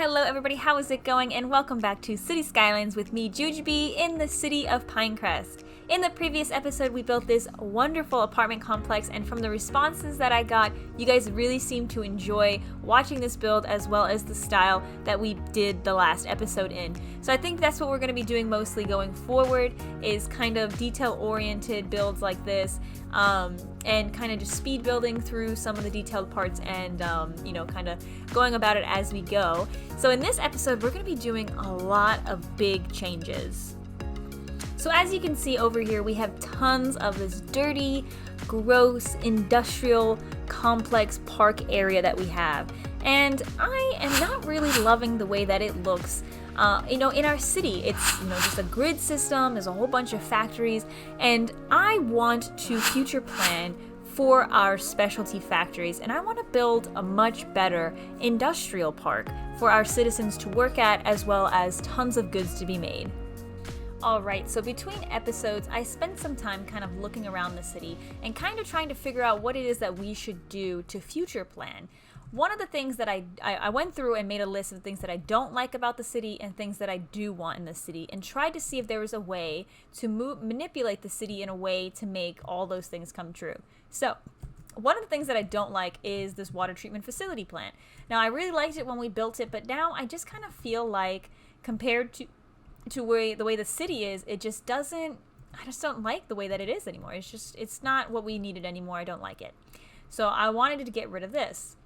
Hello everybody, how is it going? And welcome back to City Skylines with me, JewJuBee, in the city of Pinecrest. In the previous episode, we built this wonderful apartment complex, and from the responses that I got, you guys really seemed to enjoy watching this build as well as the style that we did the last episode in. So I think that's what we're going to be doing mostly going forward, is kind of detail-oriented builds like this, and kind of just speed building through some of the detailed parts and, kind of going about it as we go. So in this episode, we're going to be doing a lot of big changes. So as you can see over here, we have tons of this dirty, gross, industrial, complex park area that we have. And I am not really loving the way that it looks. In our city, it's just a grid system, there's a whole bunch of factories, and I want to future plan for our specialty factories, and I want to build a much better industrial park for our citizens to work at, as well as tons of goods to be made. Alright, so between episodes, I spent some time kind of looking around the city and kind of trying to figure out what it is that we should do to future plan. One of the things that I went through and made a list of things that I don't like about the city and things that I do want in the city, and tried to see if there was a way to manipulate the city in a way to make all those things come true. So, one of the things that I don't like is this water treatment facility plant. Now, I really liked it when we built it, but now I just kind of feel like, compared to the way the city is, I just don't like the way that it is anymore. It's not what we needed anymore. I don't like it. So I wanted to get rid of this.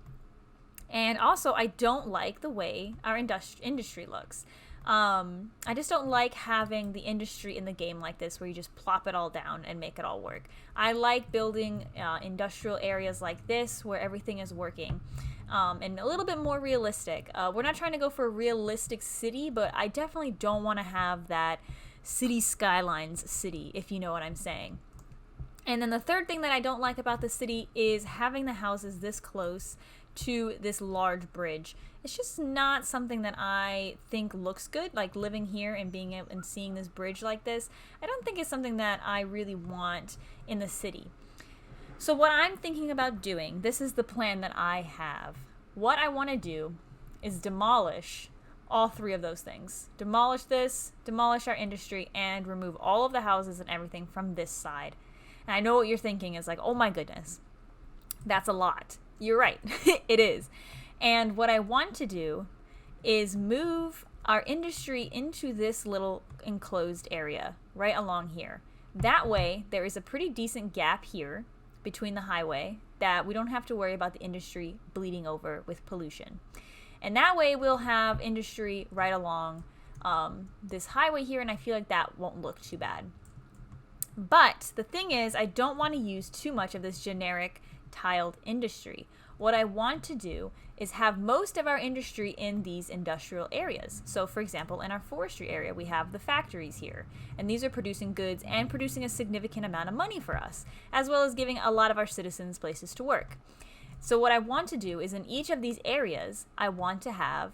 And also, I don't like the way our industry looks. I just don't like having the industry in the game like this, where you just plop it all down and make it all work. I like building industrial areas like this, where everything is working. And a little bit more realistic. We're not trying to go for a realistic city, but I definitely don't want to have that City Skylines city, if you know what I'm saying. And then the third thing that I don't like about the city is having the houses this close to this large bridge. It's just not something that I think looks good, like living here and being able and seeing this bridge like this. I don't think it's something that I really want in the city. So what I'm thinking about doing, this is the plan that I have. What I want to do is demolish all three of those things. Demolish this, demolish our industry, and remove all of the houses and everything from this side. And I know what you're thinking is like, oh my goodness, that's a lot. You're right, it is. And what I want to do is move our industry into this little enclosed area right along here. That way, there is a pretty decent gap here between the highway that we don't have to worry about the industry bleeding over with pollution. And that way, we'll have industry right along this highway here, and I feel like that won't look too bad. But the thing is, I don't want to use too much of this generic tiled industry. What I want to do is have most of our industry in these industrial areas. So for example, in our forestry area, we have the factories here, and these are producing goods and producing a significant amount of money for us, as well as giving a lot of our citizens places to work. So what I want to do is in each of these areas, I want to have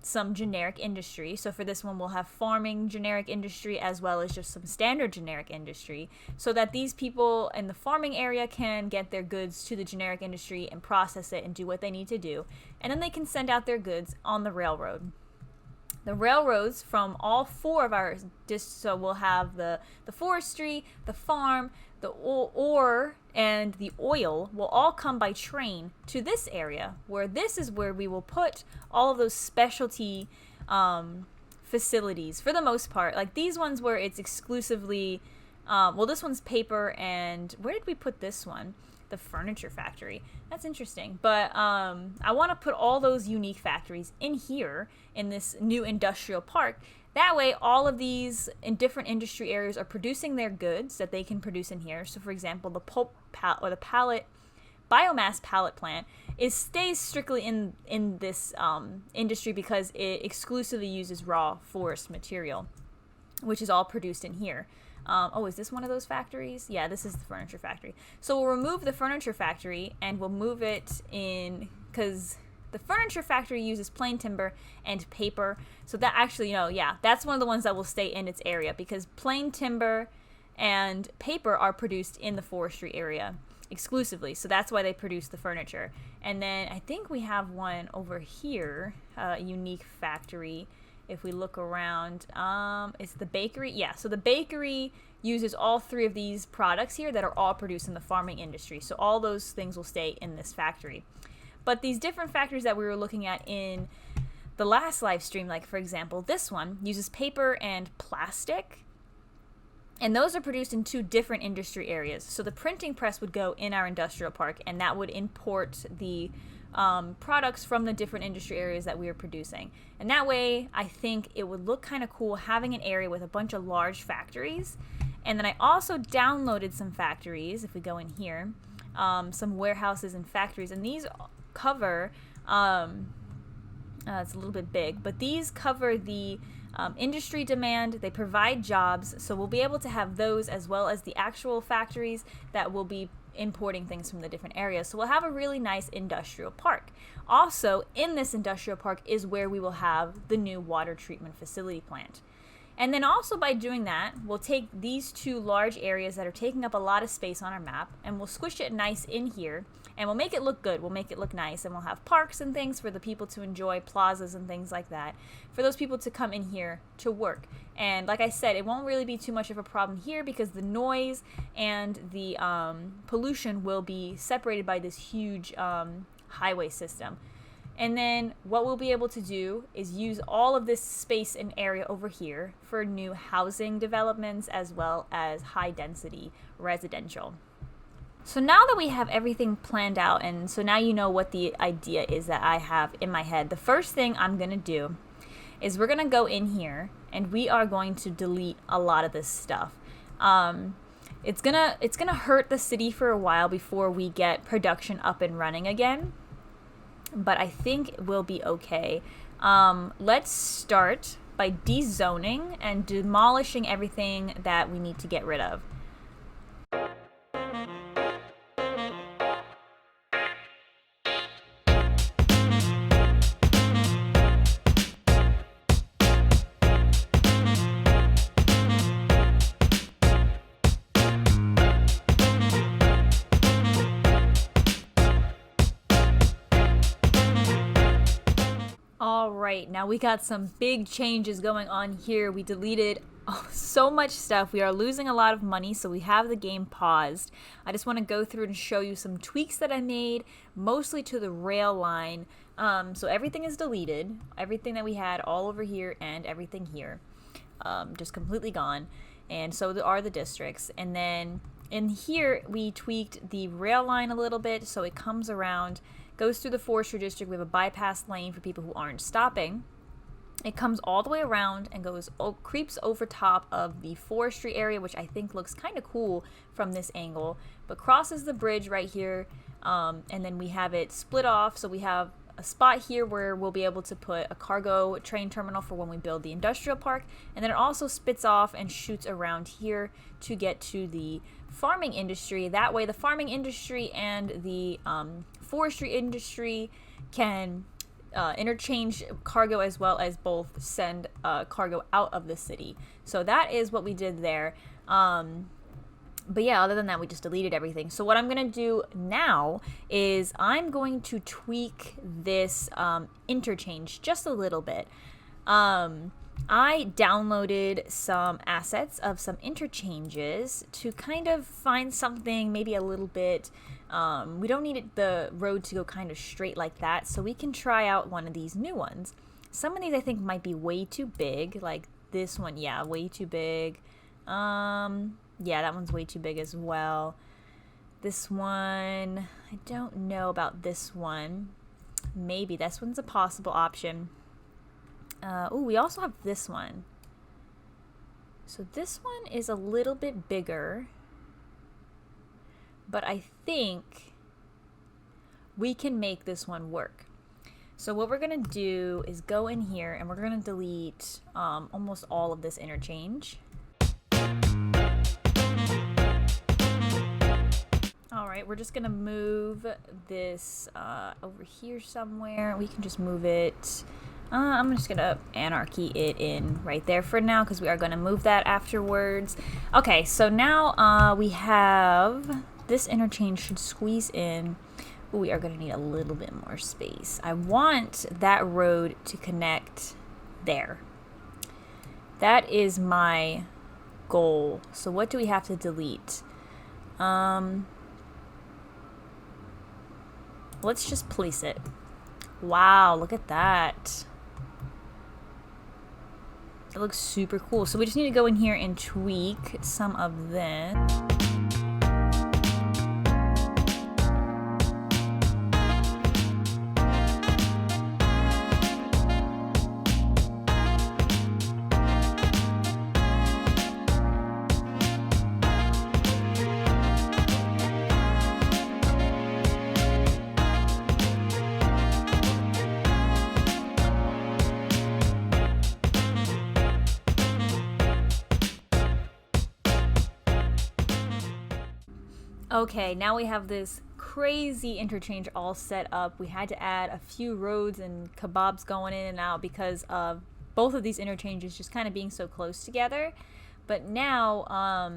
some generic industry. So for this one, we'll have farming generic industry as well as just some standard generic industry, so that these people in the farming area can get their goods to the generic industry and process it and do what they need to do. And then they can send out their goods on the railroad. The railroads from all four of our so we'll have the forestry, the farm, the ore, and the oil will all come by train to this area, where this is where we will put all of those specialty facilities for the most part. Like these ones where it's exclusively, this one's paper, and where did we put this one? The furniture factory. That's interesting. But I want to put all those unique factories in here in this new industrial park. That way, all of these in different industry areas are producing their goods that they can produce in here. So, for example, the pulp or the biomass pallet plant stays strictly in this industry because it exclusively uses raw forest material, which is all produced in here. Is this one of those factories? Yeah, this is the furniture factory. So we'll remove the furniture factory and we'll move it in, because the furniture factory uses plain timber and paper. So that actually, that's one of the ones that will stay in its area, because plain timber and paper are produced in the forestry area. exclusively. So that's why they produce the furniture. And then I think we have one over here, a unique factory. If we look around, it's the bakery. Yeah, so the bakery uses all 3 of these products here that are all produced in the farming industry. So all those things will stay in this factory. But these different factories that we were looking at in the last live stream, like for example, this one uses paper and plastic. And those are produced in 2 different industry areas. So the printing press would go in our industrial park, and that would import the products from the different industry areas that we are producing. And that way, I think it would look kind of cool having an area with a bunch of large factories. And then I also downloaded some factories, if we go in here, some warehouses and factories. And these cover, it's a little bit big, but these cover the industry demand. They provide jobs, so we'll be able to have those as well as the actual factories that will be importing things from the different areas. So we'll have a really nice industrial park. Also, in this industrial park is where we will have the new water treatment facility plant. And then also by doing that, we'll take these 2 large areas that are taking up a lot of space on our map, and we'll squish it nice in here, and we'll make it look good. We'll make it look nice, and we'll have parks and things for the people to enjoy, plazas and things like that, for those people to come in here to work. And like I said, it won't really be too much of a problem here because the noise and the pollution will be separated by this huge highway system. And then what we'll be able to do is use all of this space and area over here for new housing developments as well as high density residential. So now that we have everything planned out, and so now you know what the idea is that I have in my head, the first thing I'm going to do is we're going to go in here and we are going to delete a lot of this stuff. It's gonna hurt the city for a while before we get production up and running again. But I think we'll be okay. Let's start by dezoning and demolishing everything that we need to get rid of. Alright, now we got some big changes going on here. We deleted so much stuff. We are losing a lot of money, so we have the game paused. I just want to go through and show you some tweaks that I made, mostly to the rail line. So everything is deleted. Everything that we had all over here and everything here. Just completely gone. And so are the districts. And then in here, we tweaked the rail line a little bit so it comes around, goes through the forestry district. We have a bypass lane for people who aren't stopping. It comes all the way around and creeps over top of the forestry area, which I think looks kind of cool from this angle, but crosses the bridge right here, and then we have it split off. So we have a spot here where we'll be able to put a cargo train terminal for when we build the industrial park, and then it also spits off and shoots around here to get to the farming industry. That way the farming industry and the forestry industry can interchange cargo as well as both send cargo out of the city. So that is what we did there. But yeah, other than that, we just deleted everything. So what I'm going to do now is I'm going to tweak this interchange just a little bit. I downloaded some assets of some interchanges to kind of find something maybe a little bit, we don't need the road to go kind of straight like that, so we can try out one of these new ones. Some of these I think might be way too big, like this one, yeah, way too big. Yeah, that one's way too big as well. This one, I don't know about this one. Maybe this one's a possible option. Oh, we also have this one. So this one is a little bit bigger, but I think we can make this one work. So what we're gonna do is go in here and we're gonna delete almost all of this interchange. Alright, we're just gonna move this over here somewhere. We can just move it. I'm just gonna anarchy it in right there for now because we are gonna move that afterwards. Okay, so now we have this interchange should squeeze in. Ooh, we are going to need a little bit more space. I want that road to connect there. That is my goal. So what do we have to delete? Let's just place it. Wow, look at that. It looks super cool. So we just need to go in here and tweak some of this. Okay, now we have this crazy interchange all set up. We had to add a few roads and kebabs going in and out because of both of these interchanges just kind of being so close together. But now,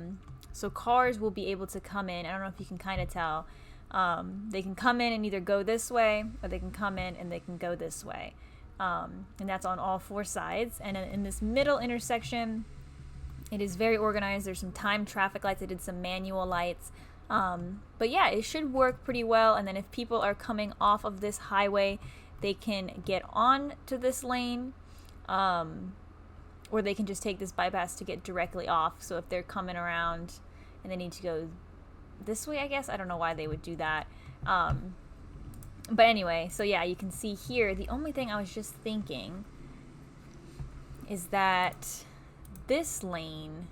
so cars will be able to come in. I don't know if you can kind of tell. They can come in and either go this way, or they can come in and they can go this way. And that's on all four sides. And in this middle intersection, it is very organized. There's some timed traffic lights. I did some manual lights. But yeah, it should work pretty well. And then if people are coming off of this highway, they can get on to this lane, or they can just take this bypass to get directly off. So if they're coming around and they need to go this way, I guess, I don't know why they would do that. But anyway, so yeah, you can see here, the only thing I was just thinking is that this lane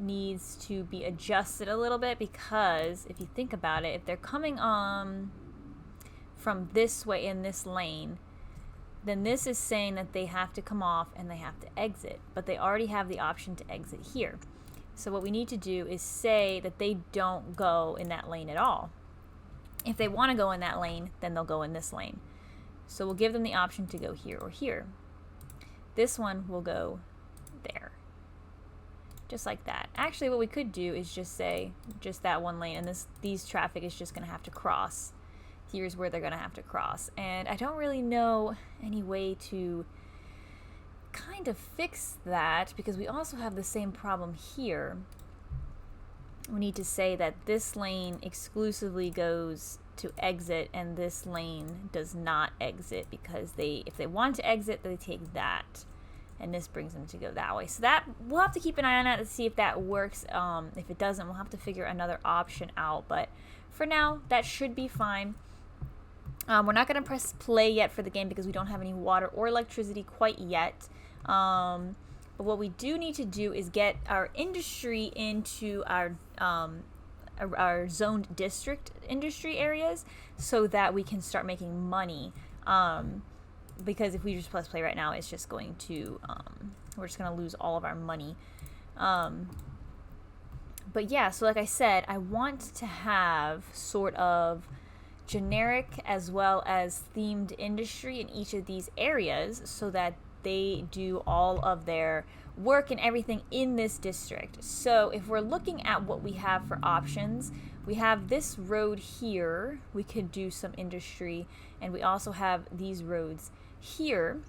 needs to be adjusted a little bit, because if you think about it, if they're coming from this way in this lane, then this is saying that they have to come off and they have to exit, but they already have the option to exit here. So what we need to do is say that they don't go in that lane at all. If they want to go in that lane, then they'll go in this lane. So we'll give them the option to go here or here. This one will go there. Just like that. Actually, what we could do is just say just that one lane, and these traffic is just going to have to cross. Here's where they're going to have to cross. And I don't really know any way to kind of fix that, because we also have the same problem here. We need to say that this lane exclusively goes to exit and this lane does not exit, because if they want to exit, they take that. And this brings them to go that way. So that, we'll have to keep an eye on that to see if that works. If it doesn't, we'll have to figure another option out. But for now, that should be fine. We're not going to press play yet for the game because we don't have any water or electricity quite yet. But what we do need to do is get our industry into our zoned district industry areas so that we can start making money. Because if we just press play right now, it's just going to, we're just going to lose all of our money. But yeah, so like I said, I want to have sort of generic as well as themed industry in each of these areas so that they do all of their work and everything in this district. So if we're looking at what we have for options, we have this road here. We could do some industry, and we also have these roads here,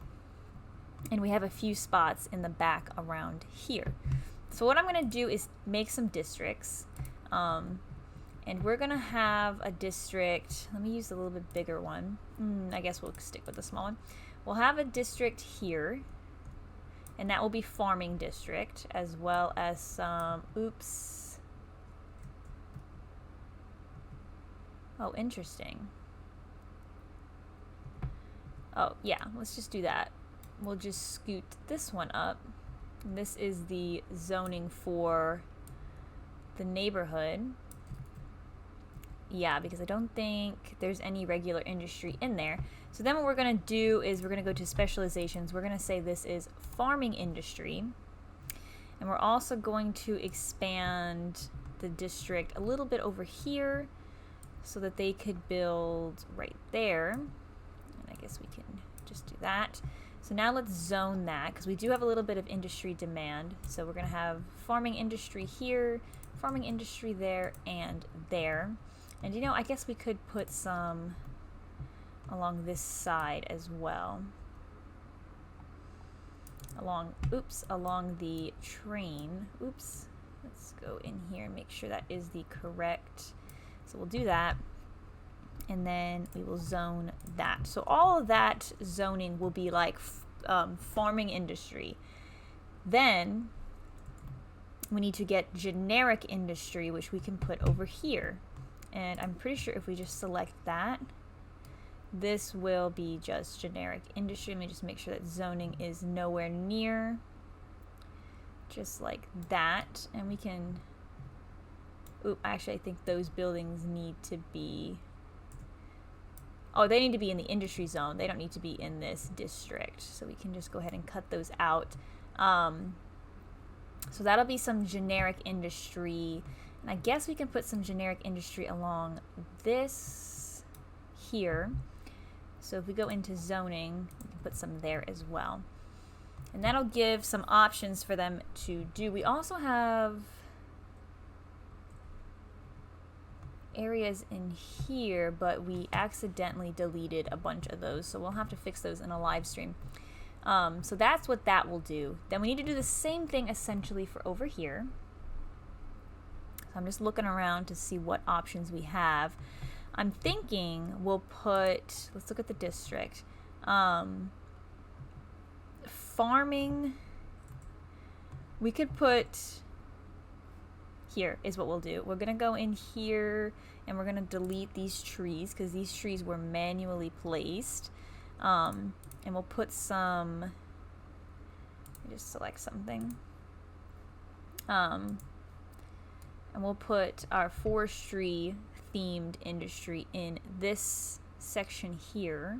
and we have a few spots in the back around here. So what I'm going to do is make some districts, and we're going to have a district. Let me use a little bit bigger one. I guess we'll stick with the small one. We'll have a district here, and that will be farming district, as well as some, oops. Oh, interesting. Oh, yeah, let's just do that. We'll just scoot this one up. And this is the zoning for the neighborhood. Yeah, because I don't think there's any regular industry in there. So then what we're going to do is we're going to go to specializations. We're going to say this is farming industry. And we're also going to expand the district a little bit over here so that they could build right there. I guess we can just do that. So now let's zone that, because we do have a little bit of industry demand. So we're going to have farming industry here, farming industry there, and there. And you know, I guess we could put some along this side as well. Along the train. Oops. Let's go in here and make sure that is the correct. So we'll do that. And then we will zone that. So all of that zoning will be like farming industry. Then we need to get generic industry, which we can put over here. And I'm pretty sure if we just select that, this will be just generic industry. Let me just make sure that zoning is nowhere near. Just like that. And we can... Ooh, actually, I think those buildings need to be... Oh, they need to be in the industry zone. They don't need to be in this district. So we can just go ahead and cut those out. So that'll be some generic industry. And I guess we can put some generic industry along this here. So if we go into zoning, we can put some there as well. And that'll give some options for them to do. We also have areas in here, but we accidentally deleted a bunch of those, so we'll have to fix those in a live stream. So that's what that will do. Then we need to do the same thing essentially for over here. So I'm just looking around to see what options we have. I'm thinking we'll put, let's look at the district. Farming, we could put, here is what we'll do. We're going to go in here and we're going to delete these trees because these trees were manually placed. And we'll put some, let me just select something. And we'll put our forestry themed industry in this section here.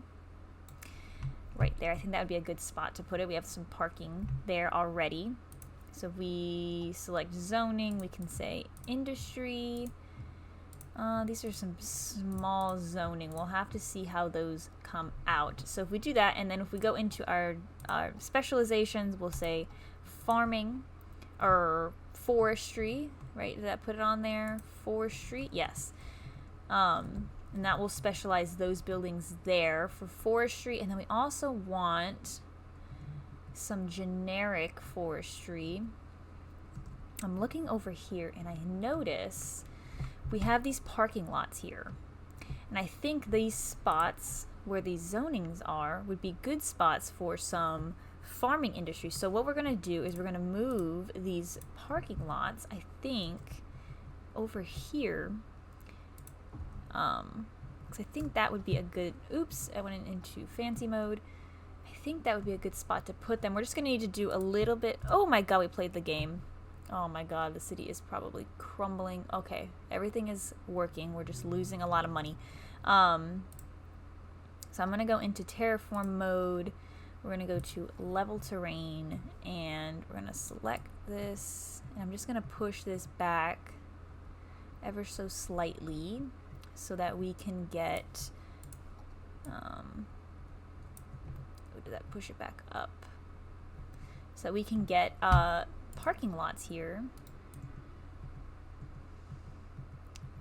Right there. I think that would be a good spot to put it. We have some parking there already. So if we select zoning, we can say industry. These are some small zoning. We'll have to see how those come out. So if we do that, and then if we go into our specializations, we'll say farming or forestry, right? Did that put it on there? Forestry? Yes. And that will specialize those buildings there for forestry. And then we also want some generic forestry. I'm looking over here and I notice we have these parking lots here. And I think these spots where these zonings are would be good spots for some farming industry. So what we're going to do is we're going to move these parking lots, I think, over here. Because I think that would be a good, oops, I went into fancy mode. I think that would be a good spot to put them. We're just going to need to do a little bit, oh my god, we played the game. Oh my god, the city is probably crumbling. Okay, everything is working. We're just losing a lot of money. So I'm going to go into terraform mode. We're going to go to level terrain and we're going to select this. And I'm just going to push this back ever so slightly so that we can get, did that push it back up? So that we can get parking lots here.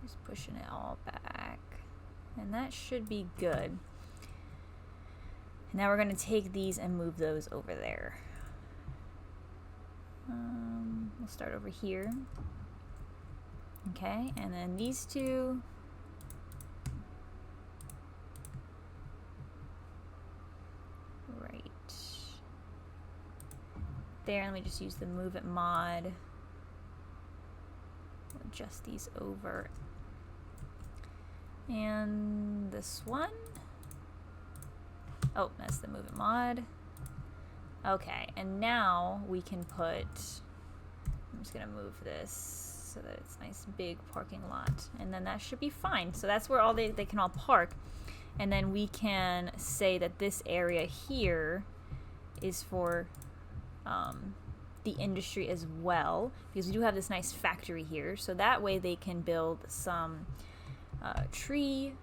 Just pushing it all back. And that should be good. And now we're going to take these and move those over there. We'll start over here. Okay, and then these two. Right there, and let me just use the move it mod. We'll adjust these over. And this one. Oh, that's the move it mod. Okay, and now we can put, I'm just gonna move this so that it's a nice big parking lot, and then that should be fine. So that's where all they can all park. And then we can say that this area here is for the industry as well, because we do have this nice factory here. So that way they can build some tree,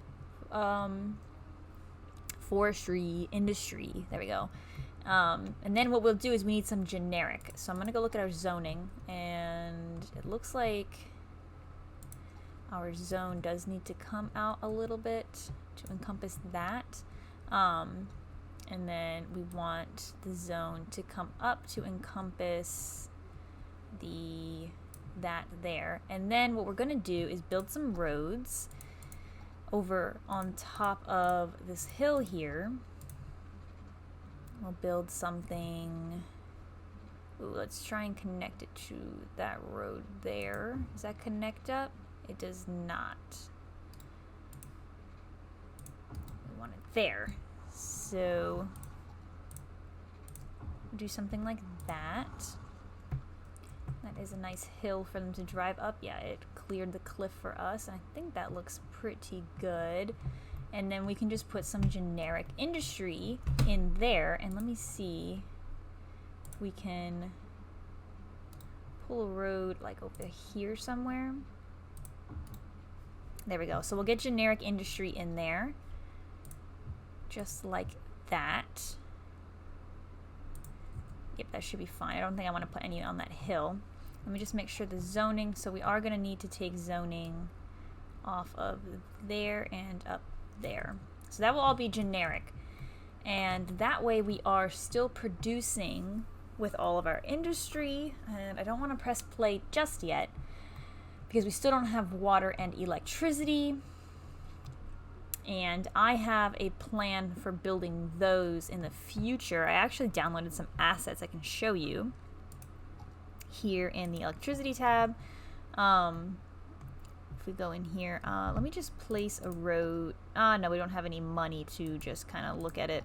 forestry, industry. There we go. And then what we'll do is we need some generic. So I'm going to go look at our zoning, and it looks like our zone does need to come out a little bit to encompass that. And then we want the zone to come up to encompass that there. And then what we're going to do is build some roads over on top of this hill here. We'll build something. Ooh, let's try and connect it to that road there. Does that connect up? It does not. We want it there. So we'll do something like that. That is a nice hill for them to drive up. Yeah, it cleared the cliff for us. I think that looks pretty good. And then we can just put some generic industry in there. And let me see if we can pull a road like over here somewhere. There we go. So we'll get generic industry in there. Just like that. Yep, that should be fine. I don't think I want to put any on that hill. Let me just make sure the zoning. So we are going to need to take zoning off of there and up there. So that will all be generic. And that way we are still producing with all of our industry. And I don't want to press play just yet because we still don't have water and electricity. And I have a plan for building those in the future. I actually downloaded some assets I can show you here in the electricity tab. If we go in here, let me just place a road. No, we don't have any money to just kind of look at it.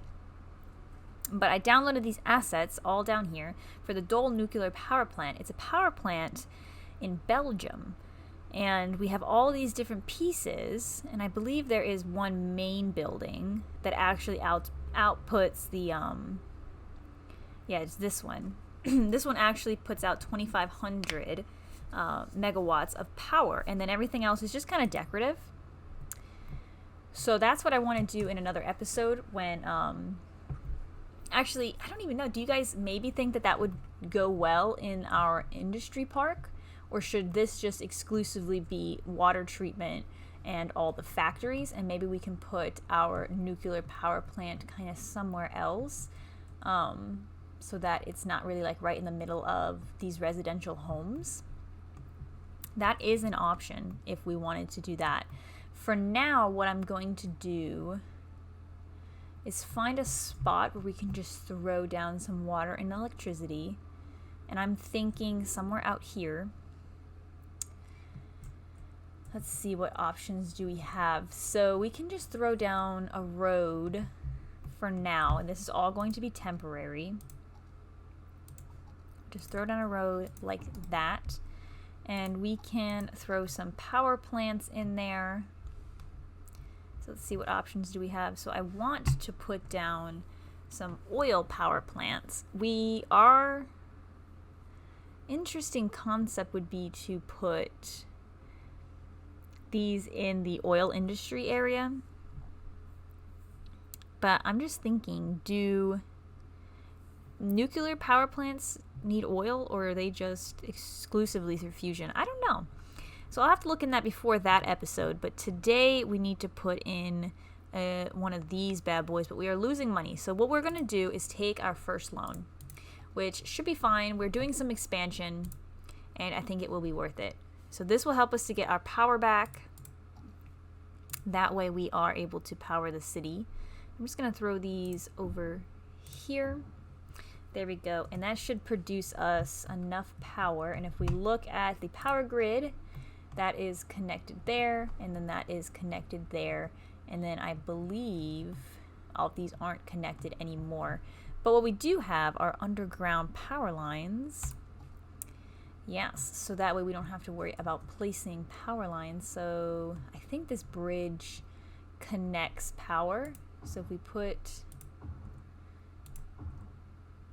But I downloaded these assets all down here for the Dole Nuclear Power Plant. It's a power plant in Belgium. And we have all these different pieces, and I believe there is one main building that actually outputs the, yeah, it's this one. This one actually puts out 2,500 megawatts of power, and then everything else is just kind of decorative. So that's what I want to do in another episode when, actually, I don't even know, do you guys maybe think that that would go well in our industry park? Or should this just exclusively be water treatment and all the factories, and maybe we can put our nuclear power plant kind of somewhere else, so that it's not really like right in the middle of these residential homes? That is an option if we wanted to do that. For now, what I'm going to do is find a spot where we can just throw down some water and electricity, and I'm thinking somewhere out here. Let's see, what options do we have? So we can just throw down a road for now, and this is all going to be temporary. Just throw down a road like that, and we can throw some power plants in there. So let's see, what options do we have? So I want to put down some oil power plants. Interesting concept would be to put these in the oil industry area. But I'm just thinking, do nuclear power plants need oil, or are they just exclusively through fusion? I don't know. So I'll have to look in that before that episode. But today we need to put in one of these bad boys, but we are losing money. So what we're going to do is take our first loan, which should be fine. We're doing some expansion, and I think it will be worth it. So this will help us to get our power back. That way we are able to power the city. I'm just going to throw these over here. There we go. And that should produce us enough power. And if we look at the power grid, that is connected there, and then that is connected there. And then I believe all of these aren't connected anymore. But what we do have are underground power lines. Yes, so that way we don't have to worry about placing power lines. So I think this bridge connects power. So if we put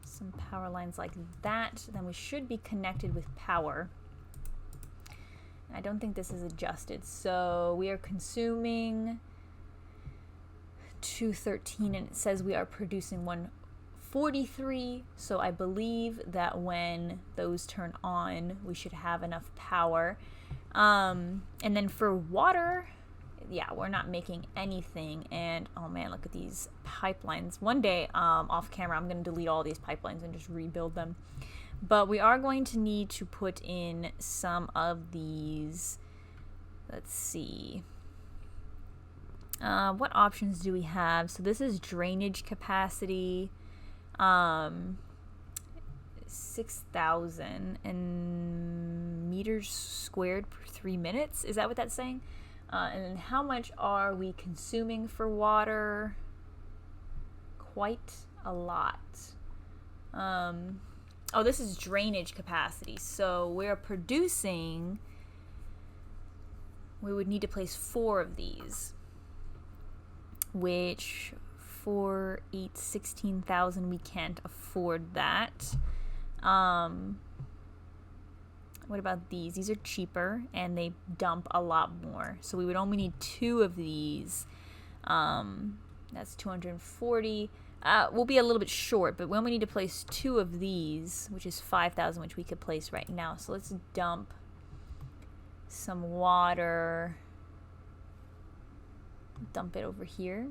some power lines like that, then we should be connected with power. I don't think this is adjusted. So we are consuming 213, and it says we are producing 43, so I believe that when those turn on, we should have enough power. And then for water, yeah, we're not making anything. And oh man, look at these pipelines. One day, off camera, I'm going to delete all these pipelines and just rebuild them. But we are going to need to put in some of these. Let's see. What options do we have? So this is drainage capacity. 6,000 and meters squared per 3 minutes. Is that what that's saying? And then how much are we consuming for water? Quite a lot. Oh, this is drainage capacity. So we're producing, we would need to place 4 of these, which 4, 8, 16,000, we can't afford that. What about these? These are cheaper and they dump a lot more. So we would only need 2 of these. That's 240. We'll be a little bit short, but we only need to place 2 of these, which is 5,000, which we could place right now. So let's dump some water. Dump it over here.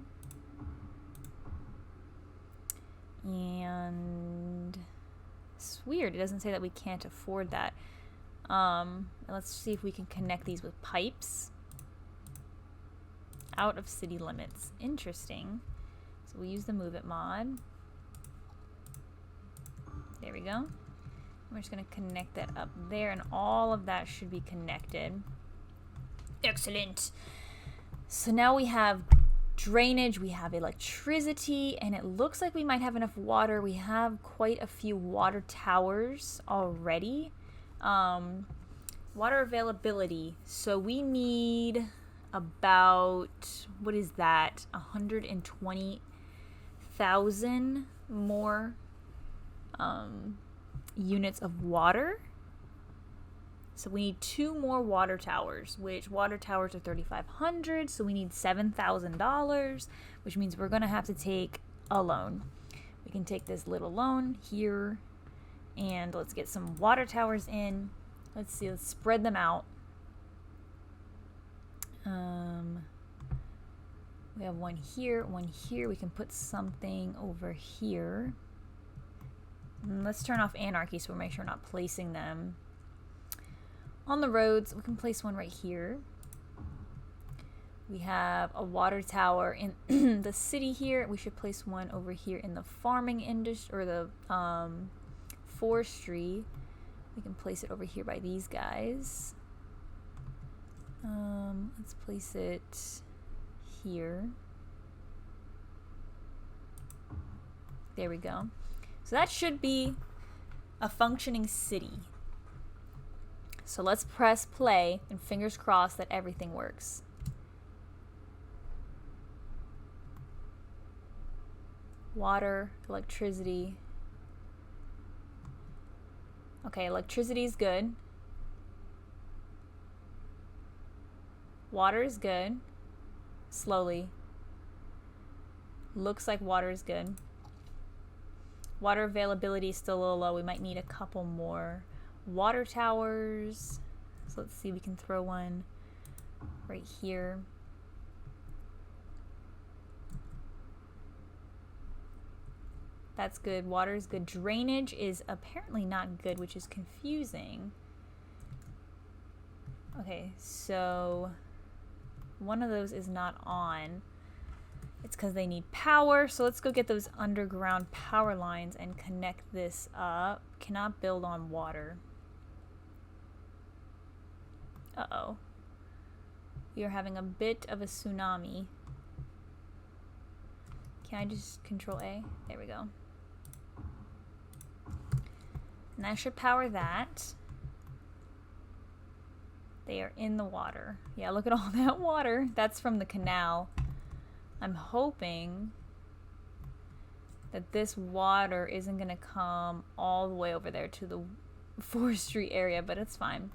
And it's weird. It doesn't say that we can't afford that. Let's see if we can connect these with pipes. Out of city limits. Interesting. So we'll use the Move It mod. There we go. We're just going to connect that up there, and all of that should be connected. Excellent. So now we have drainage, we have electricity, and it looks like we might have enough water. We have quite a few water towers already. Water availability. So we need about, what is that? 120,000 more units of water. So we need 2 more water towers, which water towers are 3,500. So we need $7,000, which means we're going to have to take a loan. We can take this little loan here, and let's get some water towers in. Let's see, let's spread them out. We have one here, one here. We can put something over here. And let's turn off anarchy so we make sure we're not placing them on the roads. We can place one right here. We have a water tower in the city here. We should place one over here in the farming industry, or the forestry. We can place it over here by these guys. Let's place it here. There we go. So that should be a functioning city. So let's press play and fingers crossed that everything works. Water, electricity. Okay, electricity is good. Water is good. Slowly. Looks like water is good. Water availability is still a little low. We might need a couple more water towers. So let's see, we can throw one right here. That's good. Water is good. Drainage is apparently not good, which is confusing. Okay, so one of those is not on. It's because they need power. So let's go get those underground power lines and connect this up. Cannot build on water. Uh-oh. We are having a bit of a tsunami. Can I just control A? There we go. And that should power that. They are in the water. Yeah, look at all that water. That's from the canal. I'm hoping that this water isn't going to come all the way over there to the forestry area, but it's fine.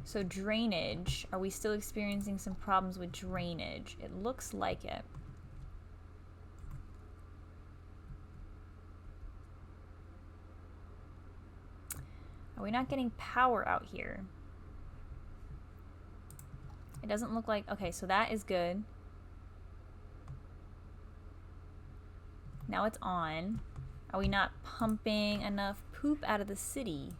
So drainage. Are we still experiencing some problems with drainage? It looks like it. Are we not getting power out here? It doesn't look like... Okay, so that is good. Now it's on. Are we not pumping enough poop out of the city?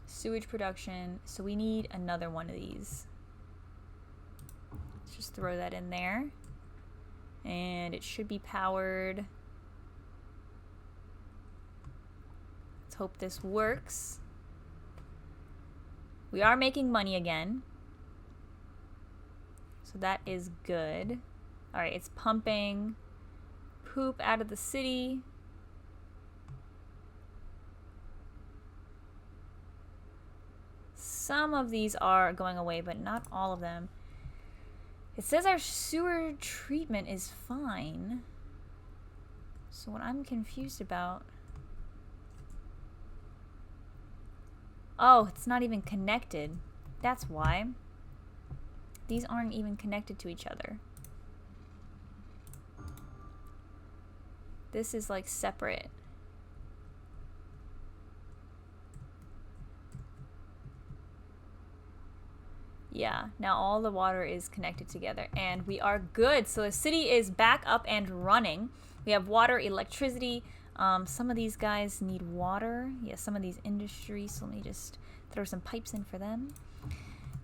Sewage production. So we need another one of these. Let's just throw that in there. And it should be powered. Let's hope this works. We are making money again. So that is good. Alright, it's pumping poop out of the city. Some of these are going away, but not all of them. It says our sewer treatment is fine. So what I'm confused about... Oh, it's not even connected. That's why. These aren't even connected to each other. This is like separate. Yeah, now all the water is connected together and we are good. So the city is back up and running. We have water, electricity. Some of these guys need water. Yeah, some of these industries. So let me just throw some pipes in for them.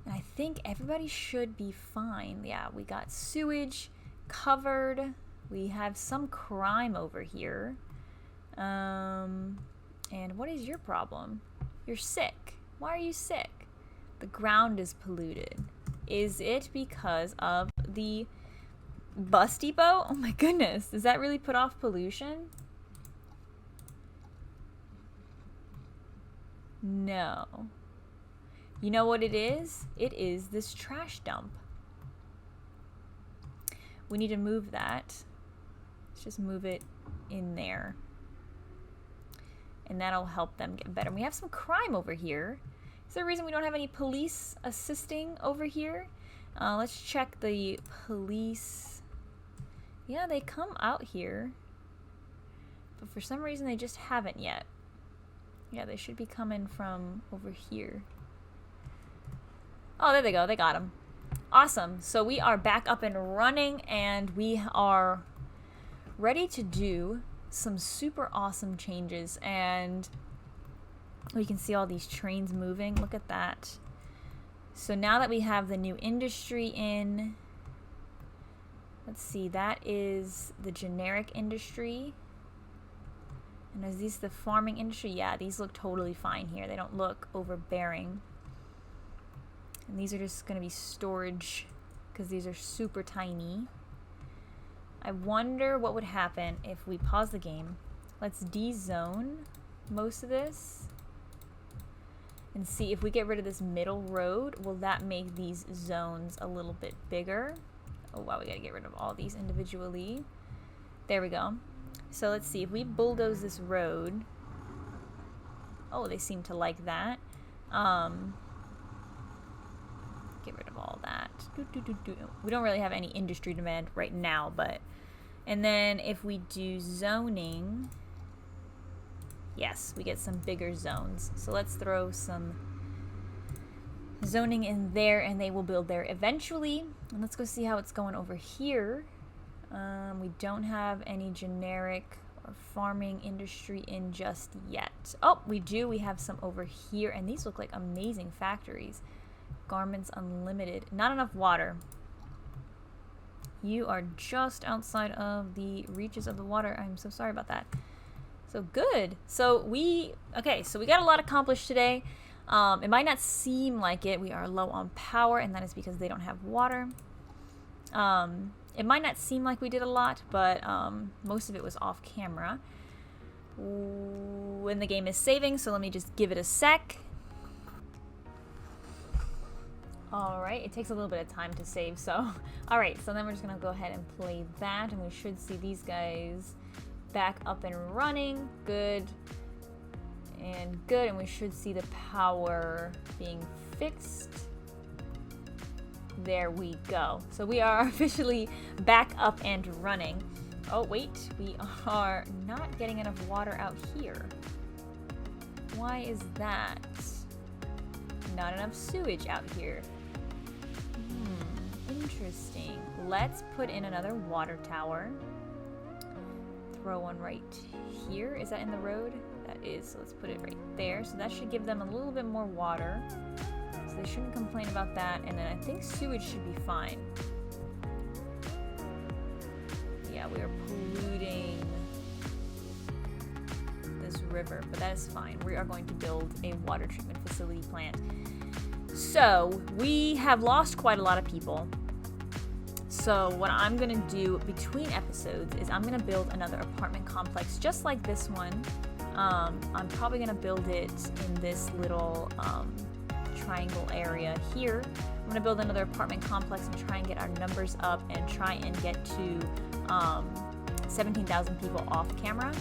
And I think everybody should be fine. Yeah, we got sewage covered. We have some crime over here. And what is your problem? You're sick. Why are you sick? The ground is polluted. Is it because of the bus depot? Oh my goodness. Does that really put off pollution? No. You know what it is? It is this trash dump. We need to move that. Let's just move it in there. And that'll help them get better. We have some crime over here. Is there a reason we don't have any police assisting over here? Let's check the police. Yeah, they come out here. But for some reason they just haven't yet. Yeah, they should be coming from over here. Oh, there they go. They got them. Awesome. So we are back up and running and we are ready to do some super awesome changes. And we can see all these trains moving. Look at that. So now that we have the new industry in, let's see, that is the generic industry. And is these the farming industry? Yeah, these look totally fine here. They don't look overbearing. And these are just going to be storage because these are super tiny. I wonder what would happen if we pause the game. Let's de-zone most of this. And see if we get rid of this middle road, will that make these zones a little bit bigger? Oh wow, we gotta get rid of all these individually. There we go. So let's see, if we bulldoze this road. Oh, they seem to like that. Get rid of all that. We don't really have any industry demand right now, but... And then if we do zoning... Yes, we get some bigger zones. So let's throw some zoning in there and they will build there eventually. And let's go see how it's going over here. We don't have any generic or farming industry in just yet. Oh, we do. We have some over here and these look like amazing factories. Garments Unlimited. Not enough water. You are just outside of the reaches of the water. I'm so sorry about that. So good. So we got a lot accomplished today. It might not seem like it. We are low on power, and that is because they don't have water. It might not seem like we did a lot, but most of it was off camera. When the game is saving, so let me just give it a sec. Alright, it takes a little bit of time to save, so... Alright, so then we're just going to go ahead and play that, and we should see these guys back up and running. Good. And good, and we should see the power being fixed. There we go. So we are officially back up and running. Oh, wait. We are not getting enough water out here. Why is that? Not enough sewage out here. Interesting. Let's put in another water tower. Throw one right here. Is that in the road? That is. So let's put it right there. So that should give them a little bit more water. So they shouldn't complain about that. And then I think sewage should be fine. Yeah, we are polluting this river, but that is fine. We are going to build a water treatment facility plant. So we have lost quite a lot of people. So what I'm gonna do between episodes is I'm gonna build another apartment complex just like this one. I'm probably gonna build it in this little triangle area here. I'm gonna build another apartment complex and try and get our numbers up and try and get to 17,000 people off camera.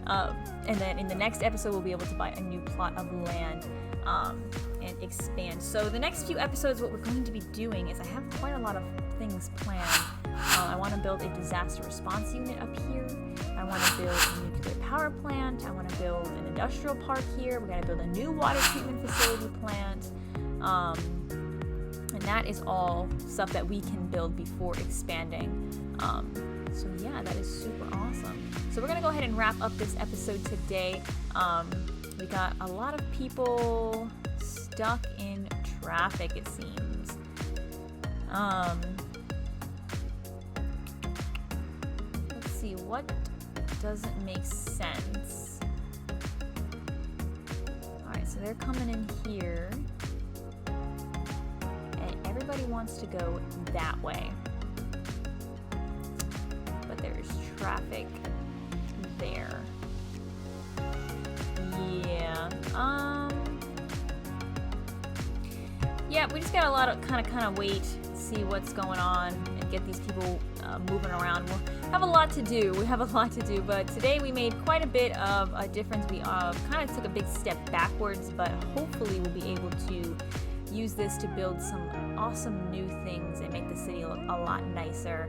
And then in the next episode, we'll be able to buy a new plot of land and expand. So the next few episodes, what we're going to be doing is I have quite a lot of things planned. I want to build a disaster response unit up here. I want to build a nuclear power plant. I want to build an industrial park here. We're going to build a new water treatment facility plant. And that is all stuff that we can build before expanding. So yeah, that is super awesome. So we're gonna go ahead and wrap up this episode today. We got a lot of people stuck in traffic, it seems. Let's see, what doesn't make sense? Alright, so they're coming in here. And everybody wants to go that way. There's traffic there. Yeah. Yeah, we just got a lot of kind of wait, see what's going on, and get these people moving around. We'll have a lot to do. We have a lot to do, but today we made quite a bit of a difference. We kind of took a big step backwards, but hopefully we'll be able to use this to build some awesome new things and make the city look a lot nicer.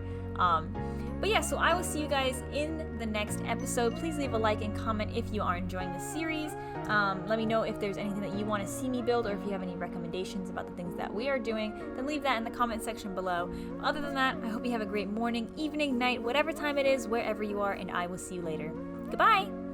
But yeah, so I will see you guys in the next episode. Please leave a like and comment if you are enjoying the series. Let me know if there's anything that you want to see me build, or if you have any recommendations about the things that we are doing, then leave that in the comment section below. Other than that, I hope you have a great morning, evening, night, whatever time it is, wherever you are, and I will see you later. Goodbye!